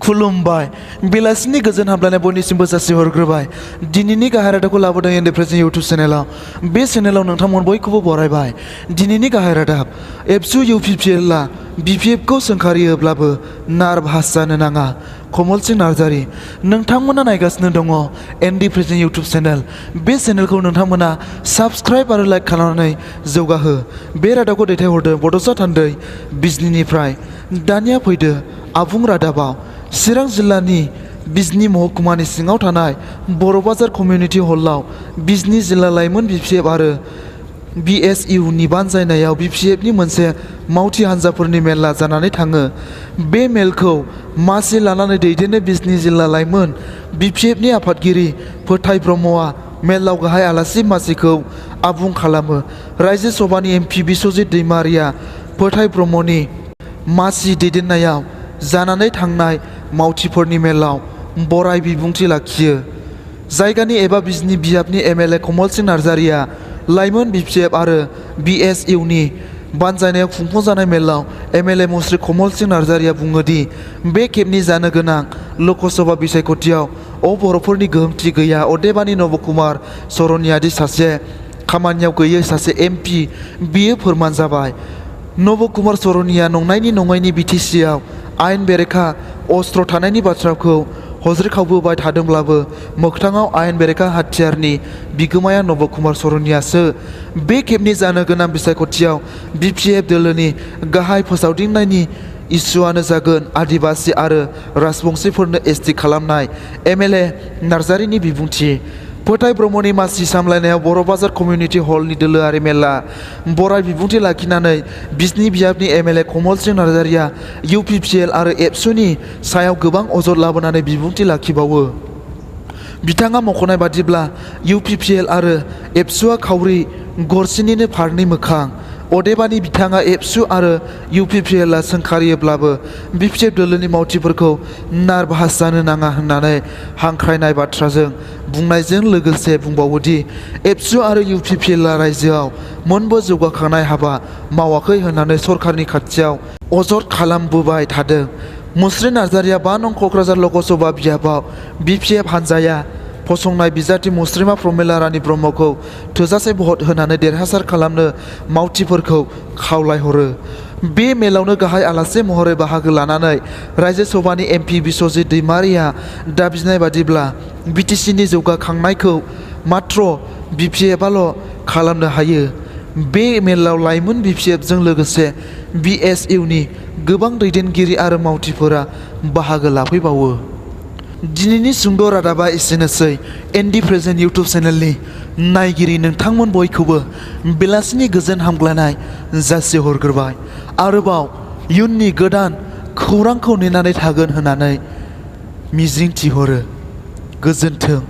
खुलुमबाय बेलासिनि गोजोन हामलायनाय बयनिसिमबो जासिहरग्रोबाय। दिनैनि गाहाय रादाबखौ लाबोदों एनडि प्रेजेन्ट इउटुब चेनेलाव। बे चेनेलाव नोंथांमोन बयखौबो बरायबाय। दिनैनि गाहाय रादाब एबसु इउपिपिएलआ बिपिएफखौ सोंखारियोब्लाबो नार्भास जानो नाङा। कमल सिंह नार्जारी। नोंथांमोना नायगासिनो दङ एनडि प्रेजेन्ट इउटुब चेनेल। बे चेनेलखौ नोंथांमोना साबस्क्राइब आरो लाइक खालामनानै जौगाहो। बे रादाबखौ दैथायहरदों बड'सा थान्दै बिजनीनिफ्राय। दानिया फैदो आबुं रादाबाव। चिरां जिल्लानि बिजनी महकुमानि सिङाव थानाय बर' बाजार कमिउनिटि हलाव बिजनी जिल्ला लाइमोन बिपिएफ आरो बिएसइउनि बानजायनायाव बिपिएफनि मोनसे मावथि हान्जाफोरनि मेला जानानै थाङो। बे मेलखौ मासि लानानै दैदेननो बिजनी जिल्ला लाइमोन बिपिएफनि आफादगिरि फोथाय ब्रह्मआ मेलाव गाहाय आलासि मासिखौ आबुं खालामो। रायजो सभानि एमपि बिस्वजित दैमारिया फोथाय ब्रह्मनि मासि दैदेननायाव जानानै थांनाय मावथिफोरनि मेलाव बराय बिबुंथि लाखियो। जायगानि एबा बिजनी बियाबनि एमएलए कमल सिंह नार्जारीया लाइमोन बिपिएफ आरो बिएसइउनि बानजायनायाव खुंफुंजानाय मेलाव एमएलए मुस्रि कमल सिंह नार्जारीया बुङो दि बे खेबनि जानो गोनां लकसभा बिसायख'थियाव बर'फोरनि गोहोमथि गैया। अदेबानि नब कुमार सरनियादि सासे खामानियाव गैयै सासे एमपि बियो फोरमान जाबाय। नब कुमार सरनिया नंनायनि नङैनि बिटिसिआव आयेन बेरेखा अस्त्र थानायनि बाथ्राखौ हज्रिखावबोबाय थादोंब्लाबो मोगथाङाव आयेन बेरेखा हाथियारनि बिगोमाया नब कुमार सरनियासो। बे खेबनि जानो गोनां बिसायख'थियाव बिपिएफ दोलोनि गाहाय फोसावदिंनायनि इसुआनो जागोन आदिबासि आरो राजबंशिफोरनो एसटि खालामनाय। एमएलए नार्जारीनि बिबुंथि। फोथाय ब्रह्मनि मासि सामलायनायाव बर' बाजार कमिउनिटि हलनि दोलोआरि मेला बराय बिबुंथि लाखिनानै बिजनी बियाबनि एमएलए कमल सिंह नार्जारीया इउपिपिएल आरो एबसुनि सायाव गोबां अजद लाबोनानै बिबुंथि लाखिबावो। बिथाङा मख'नाय बादिब्ला इउपिपिएल आरो एबसुआ खावरि गरसेनिनो फारनै मोखां। अदेबानि बिथाङा एबसु आरो इउपिपिएलआ सोंखारियोब्लाबो बिपिएफ दोलोनि मावथिफोरखौ नार्भास जानो नाङा होननानै हांख्रायनाय बाथ्राजों बुंनायजों लोगोसे बुंबावोदि एबसु आरो इउपिपिएलआ रायजोआव मोनबो जौगाखांनाय हाबा मावाखै होननानै सरकारनि खाथियाव अजद खालामबोबाय थादों। मुस्रि नार्जारीया 5 नं क'क्राझार लकसभा बियाबाव बिपिएफ हान्जाया फसंनाय बिजाथि मुस्रिमा प्रमिला रानी ब्रह्मखौ थोजासे भट होनानै देरहासार खालामनो मावथिफोरखौ खावलायहरो। बे मेलावनो गाहाय आलासि महरै बाहागो लानानै रायजो सभानि एमपि बिस्वजित दैमारिया दाबिनाय बादिब्ला बिटिसिनि जौगाखांनायखौ मात्र बिपिएफआल' खालामनो हायो। बे मेलाव लाइमोन बिपिएफजों लोगोसे बिएसइउनि गोबां दैदेनगिरि आरो मावथिफोरा बाहागो लाफैबावो। दिनैनि सुंद' रादाबा एसेनोसै। एनडि प्रेजेन्ट इउटुब चेनेलनि नायगिरि नोंथांमोन बयखौबो बेलासिनि गोजोन हामग्लायनाय जासिहरग्रोबाय। आरोबाव इयुननि गोदान खौरांखौ नेनानै थागोन होननानै मिजिंथिहरो। गोजोन्थों।